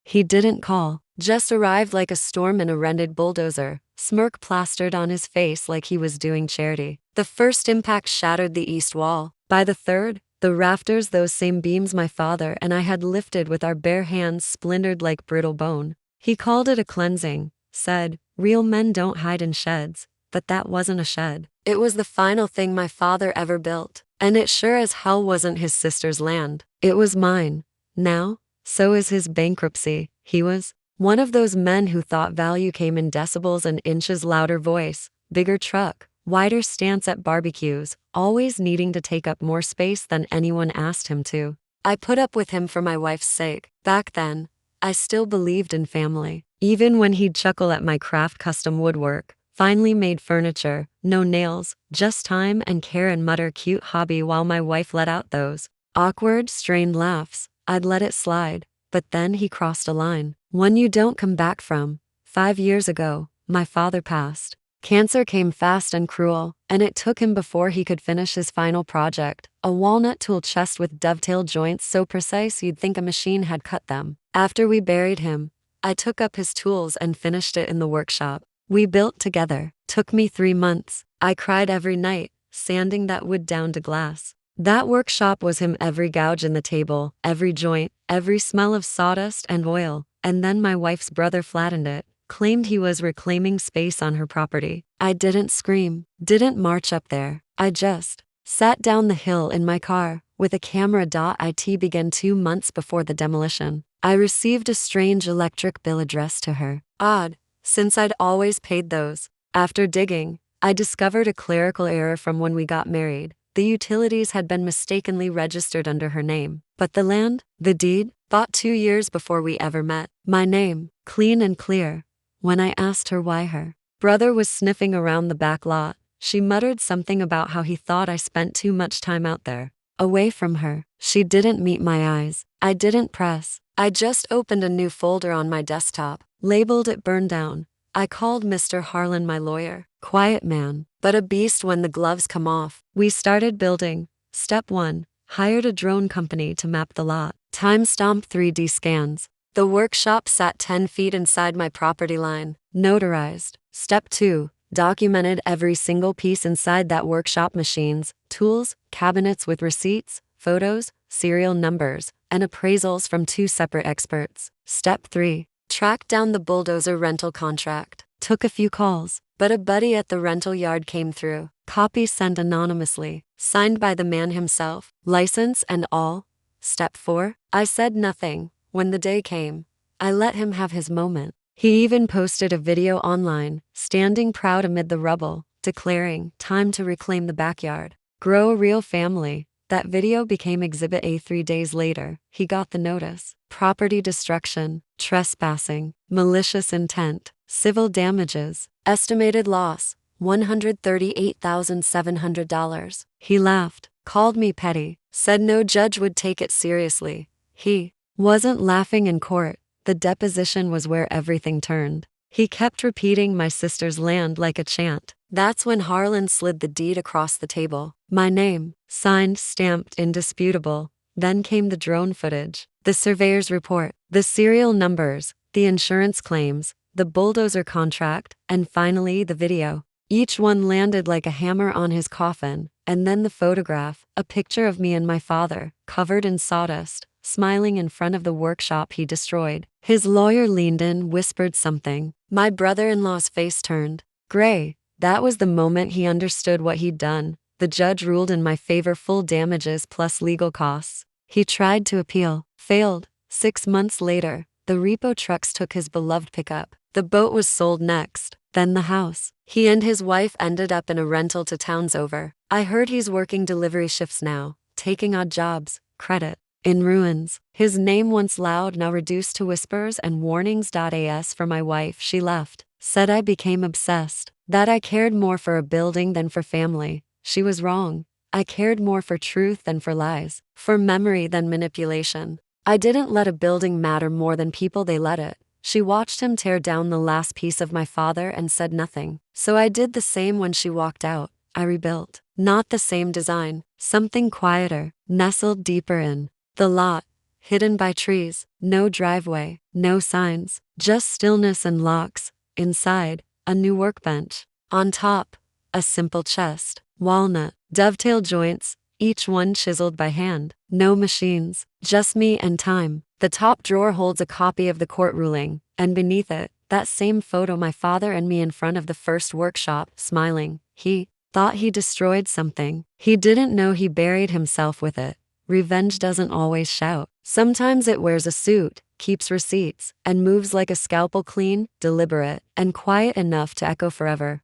He didn't call, just arrived like a storm in a rented bulldozer, smirk plastered on his face like he was doing charity. The first impact shattered the east wall. By the third, the rafters, those same beams my father and I had lifted with our bare hands, splintered like brittle bone. He called it a cleansing, said, "Real men don't hide in sheds," but that wasn't a shed. It was the final thing my father ever built, and it sure as hell wasn't his sister's land. It was mine. Now, so is his bankruptcy. He was one of those men who thought value came in decibels and inches, louder voice, bigger truck, wider stance at barbecues, always needing to take up more space than anyone asked him to. I put up with him for my wife's sake. Back then, I still believed in family. Even when he'd chuckle at my craft custom woodwork, finely made furniture, no nails, just time and care, and mutter cute hobby while my wife let out those awkward, strained laughs, I'd let it slide. But then he crossed a line. One you don't come back from. 5 years ago, my father passed. Cancer came fast and cruel, and it took him before he could finish his final project, a walnut tool chest with dovetail joints so precise you'd think a machine had cut them. After we buried him, I took up his tools and finished it in the workshop. We built together. Took me 3 months. I cried every night, sanding that wood down to glass. That workshop was him, every gouge in the table, every joint, every smell of sawdust and oil. And then my wife's brother flattened it, claimed he was reclaiming space on her property. I didn't scream, didn't march up there. I just sat down the hill in my car, with a camera. It began 2 months before the demolition. I received a strange electric bill addressed to her. Odd, since I'd always paid those. After digging, I discovered a clerical error from when we got married. The utilities had been mistakenly registered under her name. But the land, the deed, bought 2 years before we ever met. My name, clean and clear. When I asked her why her brother was sniffing around the back lot, she muttered something about how he thought I spent too much time out there, away from her. She didn't meet my eyes. I didn't press. I just opened a new folder on my desktop, labeled it "Burn Down." I called Mr. Harlan my lawyer. Quiet man, but a beast when the gloves come off. We started building. Step 1. Hired a drone company to map the lot. Time-stamp 3D scans. The workshop sat 10 feet inside my property line. Notarized. Step 2. Documented every single piece inside that workshop: machines, tools, cabinets with receipts, photos, serial numbers, and appraisals from 2 separate experts. Step 3. Tracked down the bulldozer rental contract. Took a few calls, but a buddy at the rental yard came through. Copy sent anonymously, signed by the man himself, license and all. Step 4. I said nothing. When the day came, I let him have his moment. He even posted a video online, standing proud amid the rubble, declaring, "Time to reclaim the backyard. Grow a real family." That video became Exhibit A. 3 days later, he got the notice. Property destruction, trespassing, malicious intent, civil damages, estimated loss, $138,700. He laughed, called me petty, said no judge would take it seriously. He wasn't laughing in court. The deposition was where everything turned. He kept repeating my sister's land like a chant. That's when Harlan slid the deed across the table. My name, signed, stamped, indisputable. Then came the drone footage, the surveyor's report, the serial numbers, the insurance claims, the bulldozer contract, and finally the video. Each one landed like a hammer on his coffin. And then the photograph, a picture of me and my father, covered in sawdust, smiling in front of the workshop he destroyed. His lawyer leaned in, whispered something. My brother-in-law's face turned gray. That was the moment he understood what he'd done. The judge ruled in my favor, full damages plus legal costs. He tried to appeal, failed. 6 months later, the repo trucks took his beloved pickup. The boat was sold next, then the house. He and his wife ended up in a rental to towns over. I heard he's working delivery shifts now, taking odd jobs. Credit in ruins. His name, once loud, now reduced to whispers and warnings. As for my wife, she left. Said I became obsessed, that I cared more for a building than for family. She was wrong. I cared more for truth than for lies, for memory than manipulation. I didn't let a building matter more than people, they let it. She watched him tear down the last piece of my father and said nothing. So I did the same when she walked out. I rebuilt. Not the same design, something quieter, nestled deeper in the lot. hidden by trees, no driveway, no signs, just stillness and locks. Inside, a new workbench. On top, a simple chest, walnut, dovetail joints, each one chiseled by hand. No machines, just me and time. The top drawer holds a copy of the court ruling, and beneath it, that same photo, my father and me in front of the first workshop, smiling. He thought he destroyed something. He didn't know he buried himself with it. Revenge doesn't always shout. Sometimes it wears a suit, keeps receipts, and moves like a scalpel, clean, deliberate, and quiet enough to echo forever.